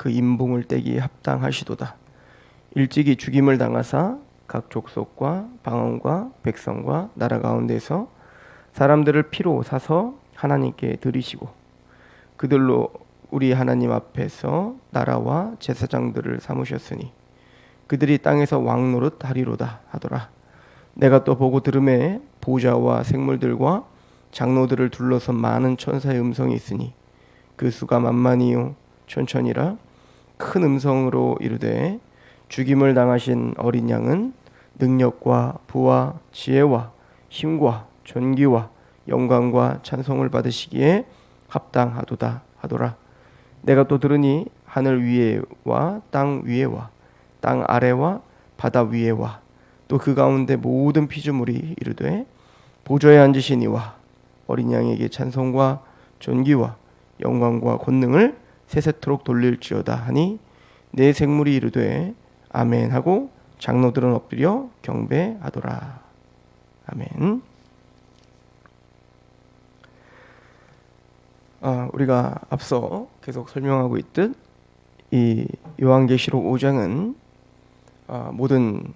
그 임봉을 떼기에 합당하시도다. 일찍이 죽임을 당하사 각 족속과 방언과 백성과 나라 가운데서 사람들을 피로 사서 하나님께 드리시고 그들로 우리 하나님 앞에서 나라와 제사장들을 삼으셨으니 그들이 땅에서 왕노릇 하리로다 하더라. 내가 또 보고 들음에 보좌와 생물들과 장로들을 둘러서 많은 천사의 음성이 있으니 그 수가 만만이요 천천이라 큰 음성으로 이르되 죽임을 당하신 어린 양은 능력과 부와 지혜와 힘과 존귀와 영광과 찬송을 받으시기에 합당하도다 하더라. 내가 또 들으니 하늘 위에와 땅 위에와 땅 아래와 바다 위에와 또 그 가운데 모든 피조물이 이르되 보좌에 앉으신 이와 어린 양에게 찬송과 존귀와 영광과 권능을 세세토록 돌릴지어다 하니 내 생물이 이르되 아멘 하고 장로들은 엎드려 경배하더라. 아멘. 우리가 앞서 계속 설명하고 있듯 이 요한계시록 5장은 모든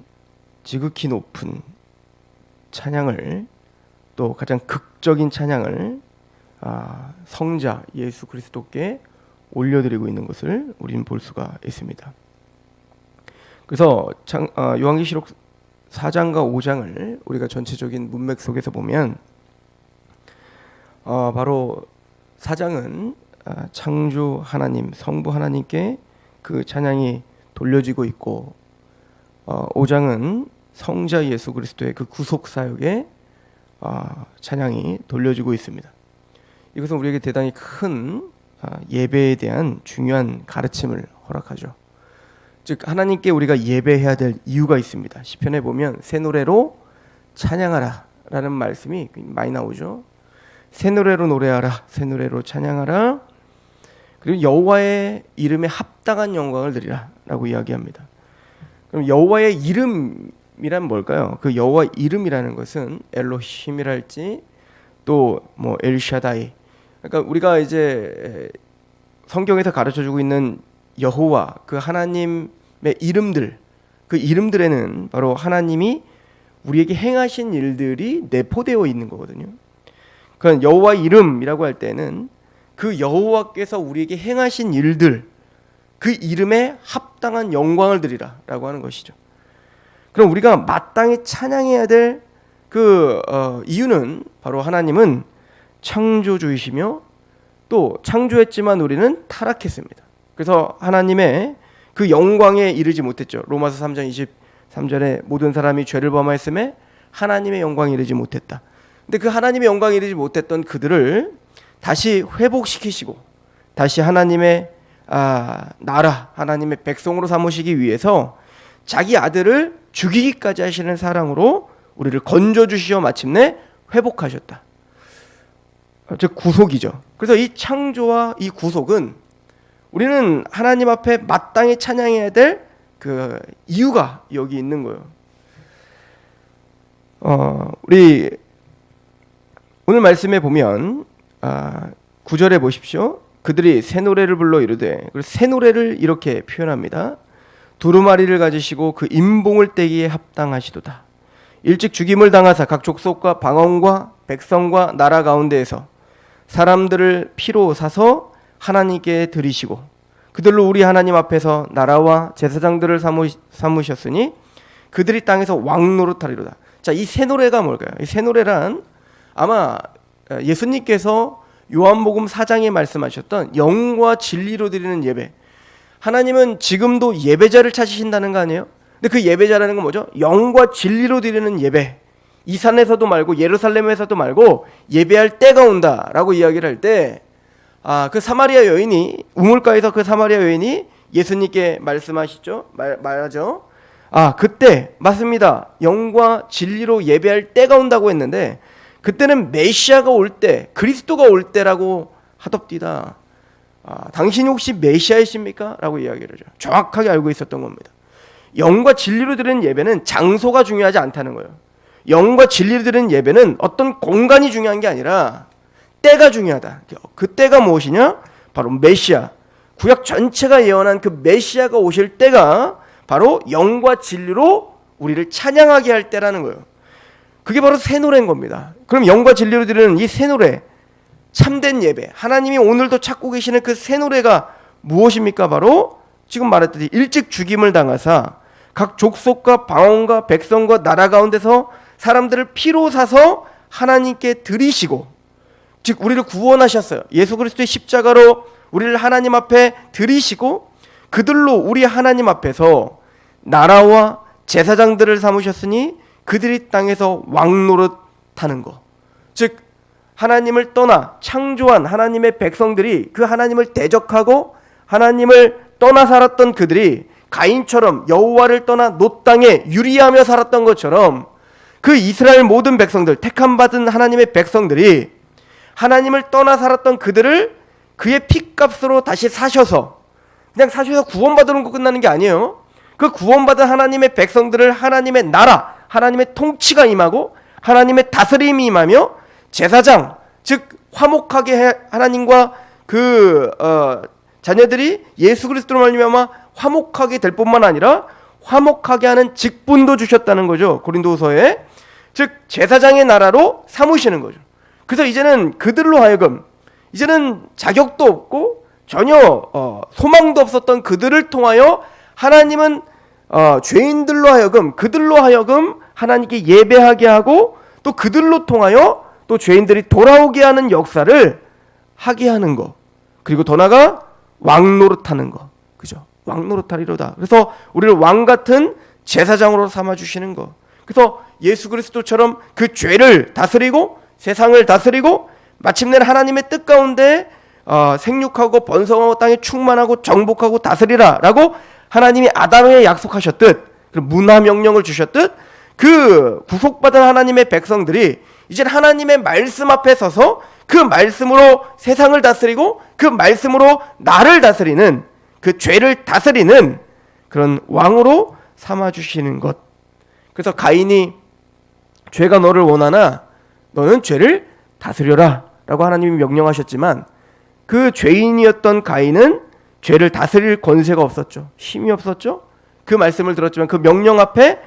지극히 높은 찬양을 또 가장 극적인 찬양을 성자 예수 그리스도께 올려드리고 있는 것을 우리는 볼 수가 있습니다. 그래서 요한계시록 4장과 5장을 우리가 전체적인 문맥 속에서 보면 바로 4장은 창조 하나님, 성부 하나님께 그 찬양이 돌려지고 있고 5장은 성자 예수 그리스도의 그 구속 사역에 찬양이 돌려지고 있습니다. 이것은 우리에게 대단히 큰 예배에 대한 중요한 가르침을 허락하죠. 즉 하나님께 우리가 예배해야 될 이유가 있습니다. 시편에 보면 새 노래로 찬양하라 라는 말씀이 많이 나오죠. 새 노래로 노래하라, 새 노래로 찬양하라, 그리고 여호와의 이름에 합당한 영광을 드리라 라고 이야기합니다. 그럼 여호와의 이름이란 뭘까요? 그 여호와 이름이라는 것은 엘로힘이랄지 또 뭐 엘샤다이, 그러니까 우리가 이제 성경에서 가르쳐주고 있는 여호와 그 하나님의 이름들, 그 이름들에는 바로 하나님이 우리에게 행하신 일들이 내포되어 있는 거거든요. 그러니까 여호와의 이름이라고 할 때는 그 여호와께서 우리에게 행하신 일들, 그 이름에 합당한 영광을 드리라라고 하는 것이죠. 그럼 우리가 마땅히 찬양해야 될 그 이유는 바로 하나님은 창조주이시며 또 창조했지만 우리는 타락했습니다. 그래서 하나님의 그 영광에 이르지 못했죠. 로마서 3장 23절에 모든 사람이 죄를 범하였음에 하나님의 영광에 이르지 못했다. 근데 그 하나님의 영광에 이르지 못했던 그들을 다시 회복시키시고 다시 하나님의 나라, 하나님의 백성으로 삼으시기 위해서 자기 아들을 죽이기까지 하시는 사랑으로 우리를 건져주시어 마침내 회복하셨다. 즉 구속이죠. 그래서 이 창조와 이 구속은 우리는 하나님 앞에 마땅히 찬양해야 될 그 이유가 여기 있는 거예요. 우리 오늘 말씀에 보면 9절에 보십시오. 그들이 새 노래를 불러 이르되, 새 노래를 이렇게 표현합니다. 두루마리를 가지시고 그 임봉을 떼기에 합당하시도다. 일찍 죽임을 당하사 각 족속과 방언과 백성과 나라 가운데에서 사람들을 피로 사서 하나님께 드리시고 그들로 우리 하나님 앞에서 나라와 제사장들을 삼으셨으니 그들이 땅에서 왕노릇하리로다. 자, 이 새 노래가 뭘까요? 이 새 노래란 아마 예수님께서 요한복음 4장에 말씀하셨던 영과 진리로 드리는 예배. 하나님은 지금도 예배자를 찾으신다는 거 아니에요? 근데 그 예배자라는 건 뭐죠? 영과 진리로 드리는 예배. 이 산에서도 말고 예루살렘에서도 말고 예배할 때가 온다라고 이야기를 할 때 그 사마리아 여인이 우물가에서 그 사마리아 여인이 예수님께 말씀하시죠? 말하죠. 그때 맞습니다. 영과 진리로 예배할 때가 온다고 했는데 그때는 메시아가 올 때, 그리스도가 올 때라고 하덥디다. 당신이 혹시 메시아이십니까? 라고 이야기를 하죠. 정확하게 알고 있었던 겁니다. 영과 진리로 드리는 예배는 장소가 중요하지 않다는 거예요. 영과 진리로 드리는 예배는 어떤 공간이 중요한 게 아니라 때가 중요하다. 그 때가 무엇이냐? 바로 메시아, 구약 전체가 예언한 그 메시아가 오실 때가 바로 영과 진리로 우리를 찬양하게 할 때라는 거예요. 그게 바로 새 노래인 겁니다. 그럼 영과 진리로 드리는 이 새 노래, 참된 예배, 하나님이 오늘도 찾고 계시는 그 새 노래가 무엇입니까? 바로 지금 말했듯이 일찍 죽임을 당하사 각 족속과 방언과 백성과 나라 가운데서 사람들을 피로 사서 하나님께 드리시고, 즉 우리를 구원하셨어요. 예수 그리스도의 십자가로 우리를 하나님 앞에 드리시고 그들로 우리 하나님 앞에서 나라와 제사장들을 삼으셨으니 그들이 땅에서 왕노릇하는 것. 즉 하나님을 떠나 창조한 하나님의 백성들이 그 하나님을 대적하고 하나님을 떠나 살았던 그들이 가인처럼 여호와를 떠나 놋 땅에 유리하며 살았던 것처럼 그 이스라엘 모든 백성들, 택함받은 하나님의 백성들이 하나님을 떠나 살았던 그들을 그의 핏값으로 다시 사셔서, 그냥 사셔서 구원받는 거 끝나는 게 아니에요. 그 구원받은 하나님의 백성들을 하나님의 나라, 하나님의 통치가 임하고 하나님의 다스림이 임하며 제사장, 즉 화목하게 하나님과 그 자녀들이 예수 그리스도로 말미암아 화목하게 될 뿐만 아니라 화목하게 하는 직분도 주셨다는 거죠. 고린도후서에. 즉 제사장의 나라로 삼으시는 거죠. 그래서 이제는 그들로 하여금, 이제는 자격도 없고 전혀 소망도 없었던 그들을 통하여 하나님은 죄인들로 하여금, 그들로 하여금 하나님께 예배하게 하고 또 그들로 통하여 또 죄인들이 돌아오게 하는 역사를 하게 하는 거. 그리고 더 나아가 왕노릇하는 거. 그죠? 왕노릇하리로다. 그래서 우리를 왕 같은 제사장으로 삼아주시는 거. 그래서 예수 그리스도처럼 그 죄를 다스리고 세상을 다스리고 마침내 하나님의 뜻 가운데 생육하고 번성하고 땅에 충만하고 정복하고 다스리라 라고 하나님이 아담에게 약속하셨듯, 문화 명령을 주셨듯, 그 구속받은 하나님의 백성들이 이제 하나님의 말씀 앞에 서서 그 말씀으로 세상을 다스리고 그 말씀으로 나를 다스리는, 그 죄를 다스리는 그런 왕으로 삼아주시는 것. 그래서 가인이 죄가 너를 원하나 너는 죄를 다스려라 라고 하나님이 명령하셨지만 그 죄인이었던 가인은 죄를 다스릴 권세가 없었죠. 힘이 없었죠. 그 말씀을 들었지만 그 명령 앞에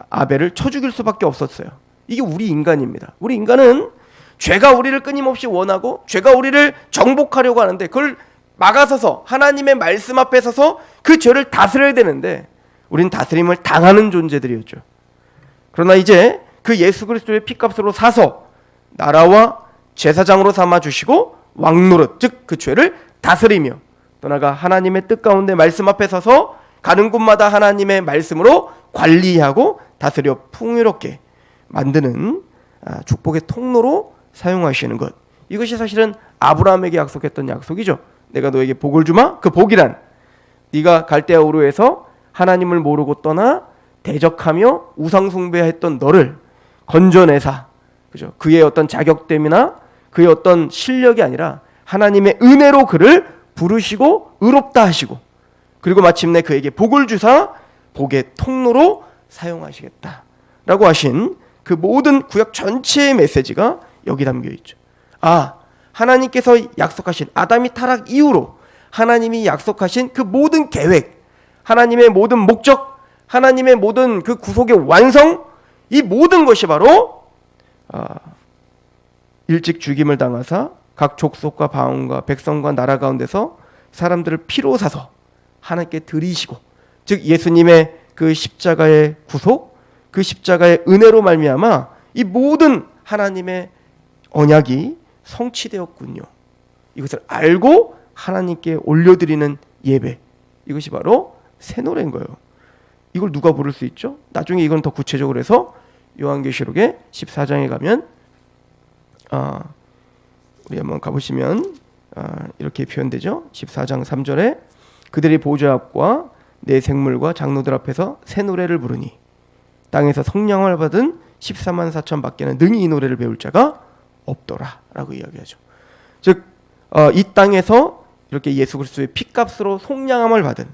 아벨을 쳐 죽일 수밖에 없었어요. 이게 우리 인간입니다. 우리 인간은 죄가 우리를 끊임없이 원하고 죄가 우리를 정복하려고 하는데 그걸 막아서서 하나님의 말씀 앞에 서서 그 죄를 다스려야 되는데 우리는 다스림을 당하는 존재들이었죠. 그러나 이제 그 예수 그리스도의 피값으로 사서 나라와 제사장으로 삼아주시고 왕노릇, 즉 그 죄를 다스리며 떠나가 하나님의 뜻 가운데 말씀 앞에 서서 가는 곳마다 하나님의 말씀으로 관리하고 다스려 풍요롭게 만드는 축복의 통로로 사용하시는 것. 이것이 사실은 아브라함에게 약속했던 약속이죠. 내가 너에게 복을 주마. 그 복이란 네가 갈대아 우르에서 하나님을 모르고 떠나 대적하며 우상 숭배했던 너를 건져내사, 그죠? 그의 어떤 자격됨이나 그의 어떤 실력이 아니라 하나님의 은혜로 그를 부르시고 의롭다 하시고 그리고 마침내 그에게 복을 주사 복의 통로로 사용하시겠다라고 하신 그 모든 구약 전체의 메시지가 여기 담겨 있죠. 하나님께서 약속하신, 아담이 타락 이후로 하나님이 약속하신 그 모든 계획, 하나님의 모든 목적, 하나님의 모든 그 구속의 완성, 이 모든 것이 바로 일찍 죽임을 당하사 각 족속과 방언과 백성과 나라 가운데서 사람들을 피로 사서 하나님께 드리시고, 즉 예수님의 그 십자가의 구속, 그 십자가의 은혜로 말미암아 이 모든 하나님의 언약이 성취되었군요. 이것을 알고 하나님께 올려드리는 예배, 이것이 바로 새 노래인 거예요. 이걸 누가 부를 수 있죠? 나중에 이건 더 구체적으로 해서 요한계시록의 14장에 가면 우리 한번 가보시면 이렇게 표현되죠. 14장 3절에 그들이 보좌 앞과 내 생물과 장로들 앞에서 새 노래를 부르니 땅에서 성령을 받은 14만 4천 밖에는 능히 이 노래를 배울 자가 없더라 라고 이야기하죠. 즉 이 땅에서 이렇게 예수 그리스도의 피값으로 속량함을 받은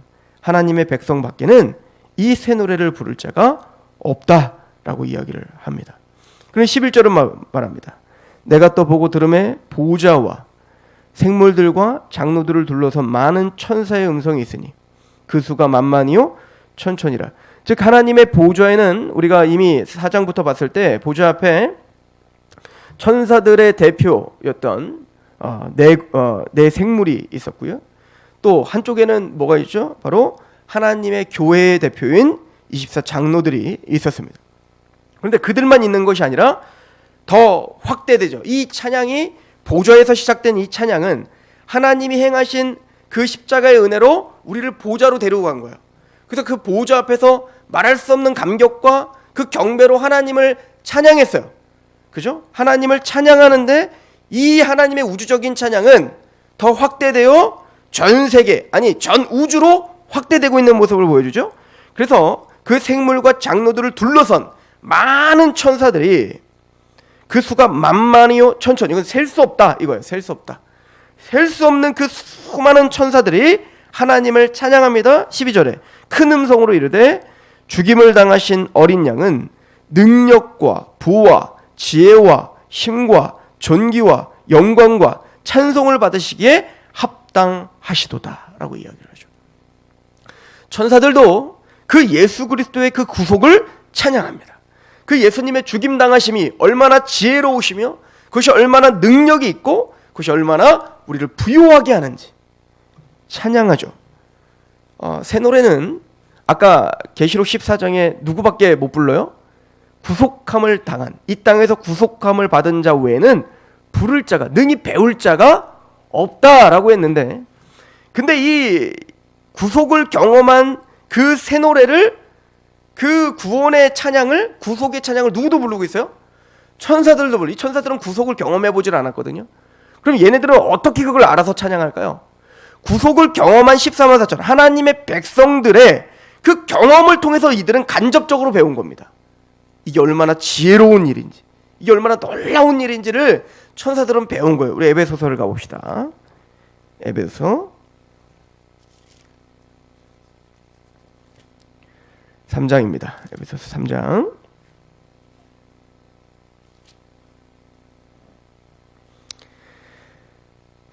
하나님의 백성 밖에는 이 새 노래를 부를 자가 없다라고 이야기를 합니다. 그럼 11절은 말합니다. 내가 또 보고 들음에 보좌와 생물들과 장로들을 둘러선 많은 천사의 음성이 있으니 그 수가 만만이요 천천이라. 즉 하나님의 보좌에는 우리가 이미 4장부터 봤을 때 보좌 앞에 천사들의 대표였던 네 생물이 있었고요. 또 한쪽에는 뭐가 있죠? 바로 하나님의 교회의 대표인 24 장로들이 있었습니다. 그런데 그들만 있는 것이 아니라 더 확대되죠. 이 찬양이 보좌에서 시작된 이 찬양은 하나님이 행하신 그 십자가의 은혜로 우리를 보좌로 데리고 간 거예요. 그래서 그 보좌 앞에서 말할 수 없는 감격과 그 경배로 하나님을 찬양했어요. 그죠? 하나님을 찬양하는데 이 하나님의 우주적인 찬양은 더 확대되어 전 세계, 아니 전 우주로 확대되고 있는 모습을 보여주죠. 그래서 그 생물과 장로들을 둘러선 많은 천사들이 그 수가 만만이요 천천, 이건 셀 수 없다 이거예요. 셀 수 없다. 셀 수 없는 그 수많은 천사들이 하나님을 찬양합니다. 12절에 큰 음성으로 이르되 죽임을 당하신 어린 양은 능력과 부와 지혜와 힘과 존귀와 영광과 찬송을 받으시기에 합당하시도다 라고 이야기를 하죠. 천사들도 그 예수 그리스도의 그 구속을 찬양합니다. 그 예수님의 죽임 당하심이 얼마나 지혜로우시며 그것이 얼마나 능력이 있고 그것이 얼마나 우리를 부요하게 하는지 찬양하죠. 새 노래는 아까 계시록 14장에 누구밖에 못 불러요? 구속함을 당한, 이 땅에서 구속함을 받은 자 외에는 부를 자가, 능히 배울 자가 없다라고 했는데, 근데 이 구속을 경험한 그 새 노래를, 그 구원의 찬양을, 구속의 찬양을 누구도 부르고 있어요? 천사들도 불러. 이 천사들은 구속을 경험해보질 않았거든요. 그럼 얘네들은 어떻게 그걸 알아서 찬양할까요? 구속을 경험한 14만 4천 하나님의 백성들의 그 경험을 통해서 이들은 간접적으로 배운 겁니다. 이게 얼마나 지혜로운 일인지, 이게 얼마나 놀라운 일인지를 천사들은 배운 거예요. 우리 에베소서를 가봅시다. 에베소 3장입니다. 에베소서 3장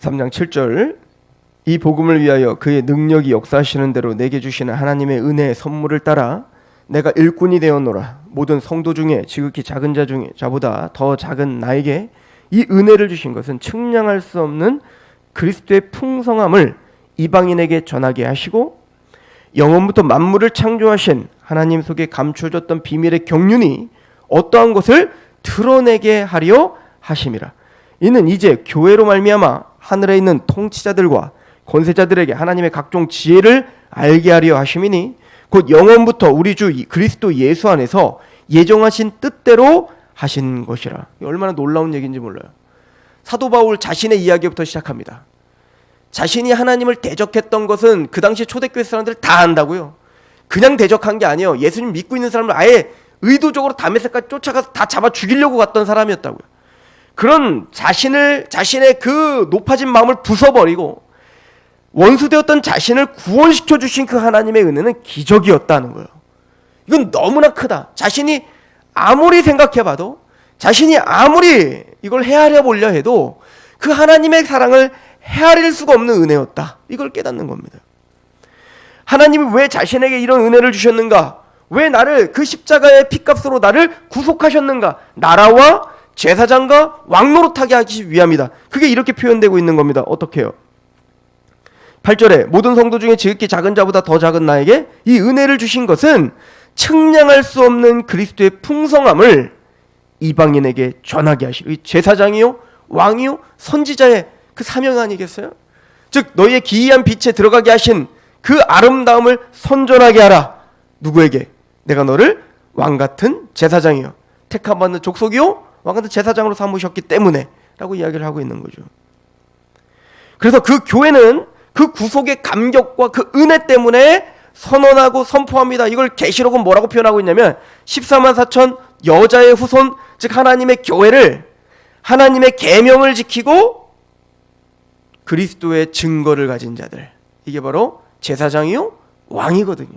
3장 7절 이 복음을 위하여 그의 능력이 역사하시는 대로 내게 주시는 하나님의 은혜의 선물을 따라 내가 일꾼이 되었노라. 모든 성도 중에 지극히 작은 자 중에 자보다 더 작은 나에게 이 은혜를 주신 것은 측량할 수 없는 그리스도의 풍성함을 이방인에게 전하게 하시고 영원부터 만물을 창조하신 하나님 속에 감추어졌던 비밀의 경륜이 어떠한 것을 드러내게 하려 하심이라. 이는 이제 교회로 말미암아 하늘에 있는 통치자들과 권세자들에게 하나님의 각종 지혜를 알게 하려 하심이니 곧 영원부터 우리 주 그리스도 예수 안에서 예정하신 뜻대로 하신 것이라. 얼마나 놀라운 얘기인지 몰라요. 사도 바울 자신의 이야기부터 시작합니다. 자신이 하나님을 대적했던 것은 그 당시 초대교회 사람들 다 안다고요. 그냥 대적한 게 아니에요. 예수님 믿고 있는 사람을 아예 의도적으로 다메섹까지 쫓아가서 다 잡아 죽이려고 갔던 사람이었다고요. 그런 자신의 그 높아진 마음을 부숴버리고 원수되었던 자신을 구원시켜 주신 그 하나님의 은혜는 기적이었다는 거예요. 이건 너무나 크다. 자신이 아무리 생각해봐도, 자신이 아무리 이걸 헤아려 보려 해도 그 하나님의 사랑을 헤아릴 수가 없는 은혜였다. 이걸 깨닫는 겁니다. 하나님이 왜 자신에게 이런 은혜를 주셨는가? 왜 나를 그 십자가의 피값으로 나를 구속하셨는가? 나라와 제사장과 왕노릇하게 하기 위함이다. 그게 이렇게 표현되고 있는 겁니다. 어떻게 해요? 8절에 모든 성도 중에 지극히 작은 자보다 더 작은 나에게 이 은혜를 주신 것은 측량할 수 없는 그리스도의 풍성함을 이방인에게 전하게 하시고, 이 제사장이요 왕이요 선지자의 그 사명 아니겠어요? 즉 너희의 기이한 빛에 들어가게 하신 그 아름다움을 선전하게 하라. 누구에게? 내가 너를 왕같은 제사장이요 택함받는 족속이요 왕같은 제사장으로 삼으셨기 때문에 라고 이야기를 하고 있는 거죠. 그래서 그 교회는 그 구속의 감격과 그 은혜 때문에 선언하고 선포합니다. 이걸 계시록은 뭐라고 표현하고 있냐면 14만 4천 여자의 후손, 즉 하나님의 교회를, 하나님의 계명을 지키고 그리스도의 증거를 가진 자들, 이게 바로 제사장이요 왕이거든요.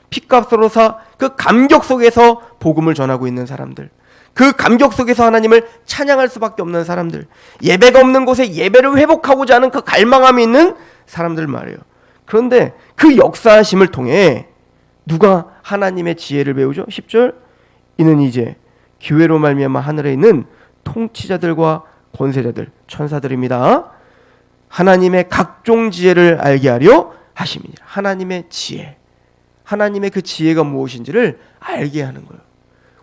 피값으로 사 그 감격 속에서 복음을 전하고 있는 사람들, 그 감격 속에서 하나님을 찬양할 수밖에 없는 사람들, 예배가 없는 곳에 예배를 회복하고자 하는 그 갈망함이 있는 사람들 말이에요. 그런데 그 역사하심을 통해 누가 하나님의 지혜를 배우죠? 10절, 이는 이제 기회로 말미암아 하늘에 있는 통치자들과 권세자들, 천사들입니다. 하나님의 각종 지혜를 알게 하려 하심이니라. 하나님의 지혜, 하나님의 그 지혜가 무엇인지를 알게 하는 거예요.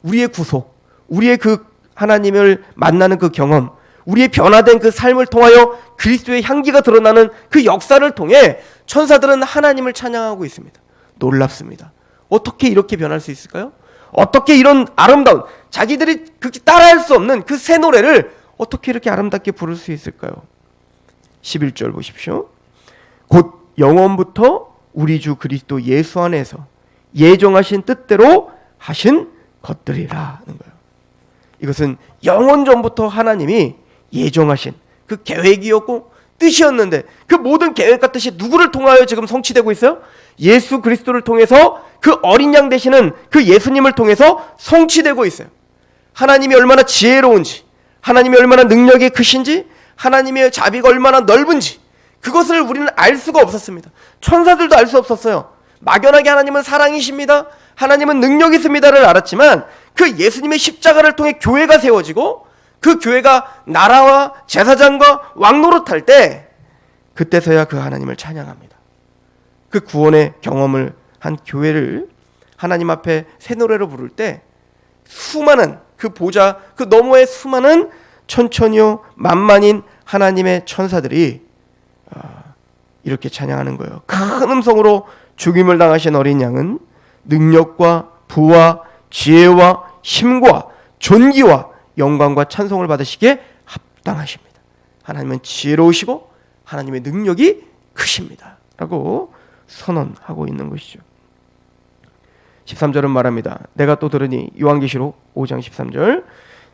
우리의 구속, 우리의 그 하나님을 만나는 그 경험, 우리의 변화된 그 삶을 통하여 그리스도의 향기가 드러나는 그 역사를 통해 천사들은 하나님을 찬양하고 있습니다. 놀랍습니다. 어떻게 이렇게 변할 수 있을까요? 어떻게 이런 아름다운, 자기들이 그렇게 따라할 수 없는 그 새 노래를 어떻게 이렇게 아름답게 부를 수 있을까요? 11절 보십시오. 곧 영원부터 우리 주 그리스도 예수 안에서 예정하신 뜻대로 하신 것들이라 하는 거예요. 이것은 영원 전부터 하나님이 예정하신 그 계획이었고 뜻이었는데, 그 모든 계획과 뜻이 누구를 통하여 지금 성취되고 있어요? 예수 그리스도를 통해서, 그 어린 양 되시는 그 예수님을 통해서 성취되고 있어요. 하나님이 얼마나 지혜로운지, 하나님이 얼마나 능력이 크신지, 하나님의 자비가 얼마나 넓은지, 그것을 우리는 알 수가 없었습니다. 천사들도 알 수 없었어요. 막연하게 하나님은 사랑이십니다, 하나님은 능력이 있습니다를 알았지만, 그 예수님의 십자가를 통해 교회가 세워지고 그 교회가 나라와 제사장과 왕노릇할 때, 그때서야 그 하나님을 찬양합니다. 그 구원의 경험을 한 교회를 하나님 앞에 새 노래로 부를 때, 수많은 그 보좌 그 너머의 수많은 천천히요 만만인 하나님의 천사들이 이렇게 찬양하는 거예요. 큰 음성으로 죽임을 당하신 어린 양은 능력과 부와 지혜와 힘과 존귀와 영광과 찬송을 받으시기에 합당하십니다. 하나님은 지혜로우시고 하나님의 능력이 크십니다 라고 선언하고 있는 것이죠. 13절은 말합니다. 내가 또 들으니, 요한계시록 5장 13절,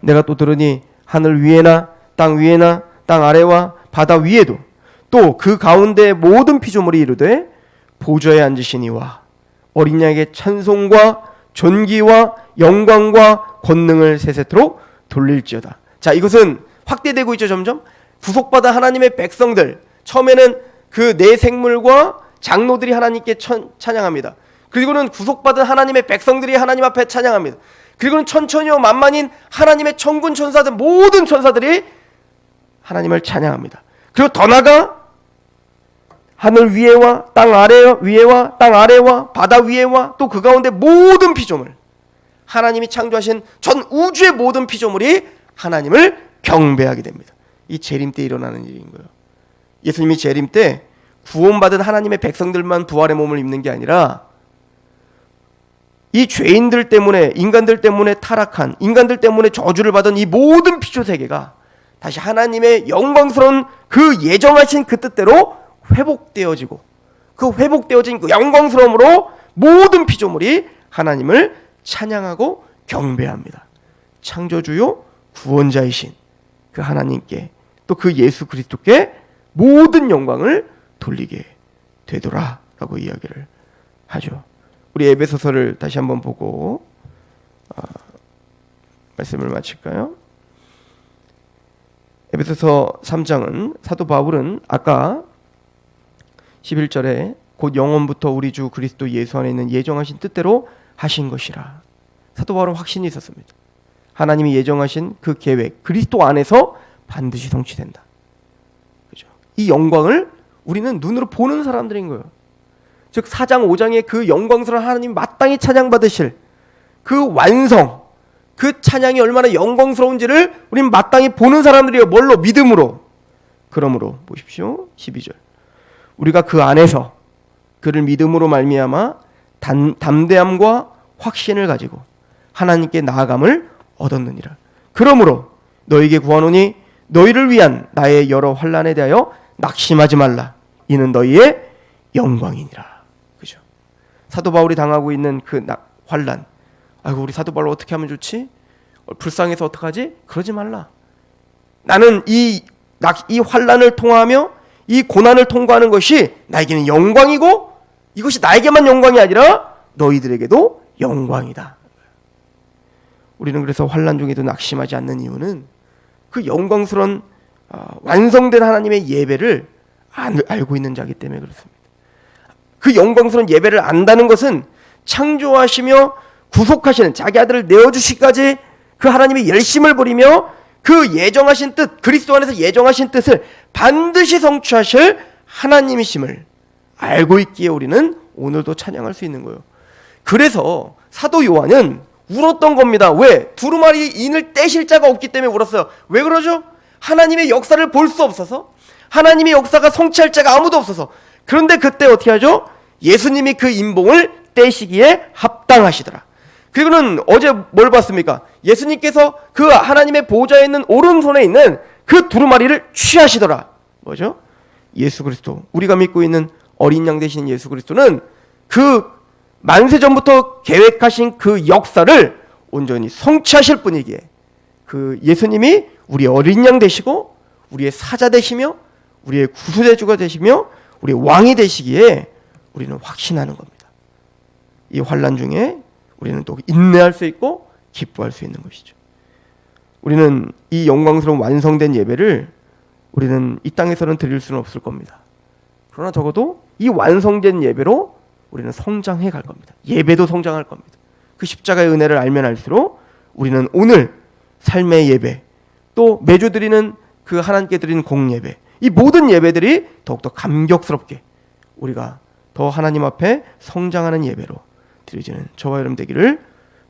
내가 또 들으니 하늘 위에나 땅 위에나 땅 아래와 바다 위에도 또 그 가운데 모든 피조물이 이르되 보좌에 앉으신 이와 어린 양에게 찬송과 존귀와 영광과 권능을 세세토록 돌릴지어다. 자, 이것은 확대되고 있죠. 점점 구속받아 하나님의 백성들, 처음에는 그 네 생물과 장로들이 하나님께 찬양합니다. 그리고는 구속받은 하나님의 백성들이 하나님 앞에 찬양합니다. 그리고는 천천히요 만만인 하나님의 천군 천사들, 모든 천사들이 하나님을 찬양합니다. 그리고 더 나아가 하늘 위에와 땅 아래 위에와 땅 아래와 바다 위에와 또 그 가운데 모든 피조물, 하나님이 창조하신 전 우주의 모든 피조물이 하나님을 경배하게 됩니다. 이 재림 때 일어나는 일인 거예요. 예수님이 재림 때 구원받은 하나님의 백성들만 부활의 몸을 입는 게 아니라 이 죄인들 때문에, 인간들 때문에 타락한, 인간들 때문에 저주를 받은 이 모든 피조 세계가 다시 하나님의 영광스러운 그 예정하신 그 뜻대로 회복되어지고, 그 회복되어진 그 영광스러움으로 모든 피조물이 하나님을 찬양하고 경배합니다. 창조주요 구원자이신 그 하나님께, 또 그 예수 그리스도께 모든 영광을 돌리게 되더라 라고 이야기를 하죠. 우리 에베소서를 다시 한번 보고 말씀을 마칠까요? 에베소서 3장은 사도 바울은 아까 11절에 곧 영원부터 우리 주 그리스도 예수 안에 있는 예정하신 뜻대로 하신 것이라. 사도 바울은 확신이 있었습니다. 하나님이 예정하신 그 계획, 그리스도 안에서 반드시 성취된다. 그죠? 이 영광을 우리는 눈으로 보는 사람들인 거예요. 즉 4장 5장의 그 영광스러운 하나님 마땅히 찬양받으실 그 완성, 그 찬양이 얼마나 영광스러운지를 우린 마땅히 보는 사람들이에요. 뭘로? 믿음으로. 그러므로 보십시오. 12절. 우리가 그 안에서 그를 믿음으로 말미암아 담대함과 확신을 가지고 하나님께 나아감을 얻었느니라. 그러므로 너에게 구하노니 너희를 위한 나의 여러 환난에 대하여 낙심하지 말라. 이는 너희의 영광이니라. 그죠? 사도 바울이 당하고 있는 그 환난. 아이고, 우리 사도 바울 어떻게 하면 좋지? 불쌍해서 어떡하지? 그러지 말라. 나는 이 환난을 통하며 이 고난을 통과하는 것이 나에게는 영광이고, 이것이 나에게만 영광이 아니라 너희들에게도 영광이다. 우리는 그래서 환난 중에도 낙심하지 않는 이유는 그 영광스러운 완성된 하나님의 예배를 알고 있는 자이기 때문에 그렇습니다. 그 영광스러운 예배를 안다는 것은 창조하시며 구속하시는 자기 아들을 내어주시기까지 그 하나님의 열심을 버리며 그 예정하신 뜻, 그리스도 안에서 예정하신 뜻을 반드시 성취하실 하나님이심을 알고 있기에 우리는 오늘도 찬양할 수 있는 거예요. 그래서 사도 요한은 울었던 겁니다. 왜? 두루마리 인을 떼실 자가 없기 때문에 울었어요. 왜 그러죠? 하나님의 역사를 볼 수 없어서, 하나님의 역사가 성취할 자가 아무도 없어서. 그런데 그때 어떻게 하죠? 예수님이 그 인봉을 떼시기에 합당하시더라. 그리고는 어제 뭘 봤습니까? 예수님께서 그 하나님의 보좌에 있는 오른손에 있는 그 두루마리를 취하시더라. 뭐죠? 예수 그리스도, 우리가 믿고 있는 어린 양 되시는 예수 그리스도는 그 만세 전부터 계획하신 그 역사를 온전히 성취하실 분이기에 그 예수님이 우리의 어린 양 되시고 우리의 사자 되시며 우리의 구수대주가 되시며 우리의 왕이 되시기에 우리는 확신하는 겁니다. 이 환난 중에 우리는 또 인내할 수 있고 기뻐할 수 있는 것이죠. 우리는 이 영광스러운 완성된 예배를 우리는 이 땅에서는 드릴 수는 없을 겁니다. 그러나 적어도 이 완성된 예배로 우리는 성장해 갈 겁니다. 예배도 성장할 겁니다. 그 십자가의 은혜를 알면 알수록 우리는 오늘 삶의 예배, 또 매주 드리는 그 하나님께 드리는 공예배, 이 모든 예배들이 더욱더 감격스럽게 우리가 더 하나님 앞에 성장하는 예배로 드려지는 저와 여러분 되기를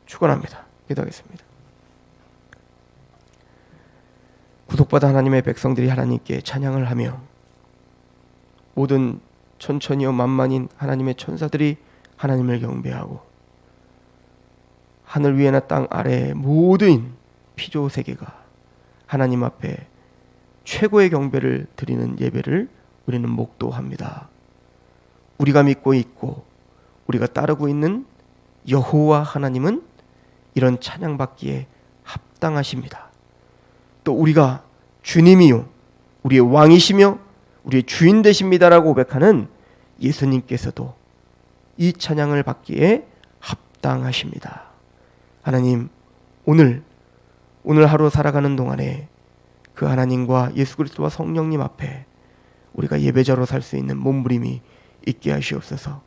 축원합니다. 기도하겠습니다. 구속받아 하나님의 백성들이 하나님께 찬양을 하며 모든 천천히요 만만인 하나님의 천사들이 하나님을 경배하고 하늘 위에나 땅 아래의 모든 피조 세계가 하나님 앞에 최고의 경배를 드리는 예배를 우리는 목도합니다. 우리가 믿고 있고 우리가 따르고 있는 여호와 하나님은 이런 찬양받기에 합당하십니다. 또 우리가 주님이요 우리의 왕이시며 우리의 주인 되십니다라고 고백하는 예수님께서도 이 찬양을 받기에 합당하십니다. 하나님, 오늘 하루 살아가는 동안에 그 하나님과 예수 그리스도와 성령님 앞에 우리가 예배자로 살 수 있는 몸부림이 있게 하시옵소서.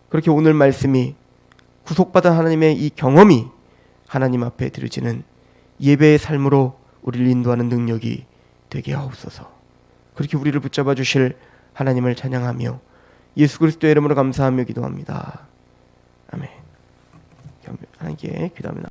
그렇게 오늘 말씀이 구속받은 하나님의 이 경험이 하나님 앞에 드려지는 예배의 삶으로 우리를 인도하는 능력이 되게 하옵소서. 그렇게 우리를 붙잡아 주실 하나님을 찬양하며 예수 그리스도의 이름으로 감사하며 기도합니다. 아멘. 하나님께 기도합니다.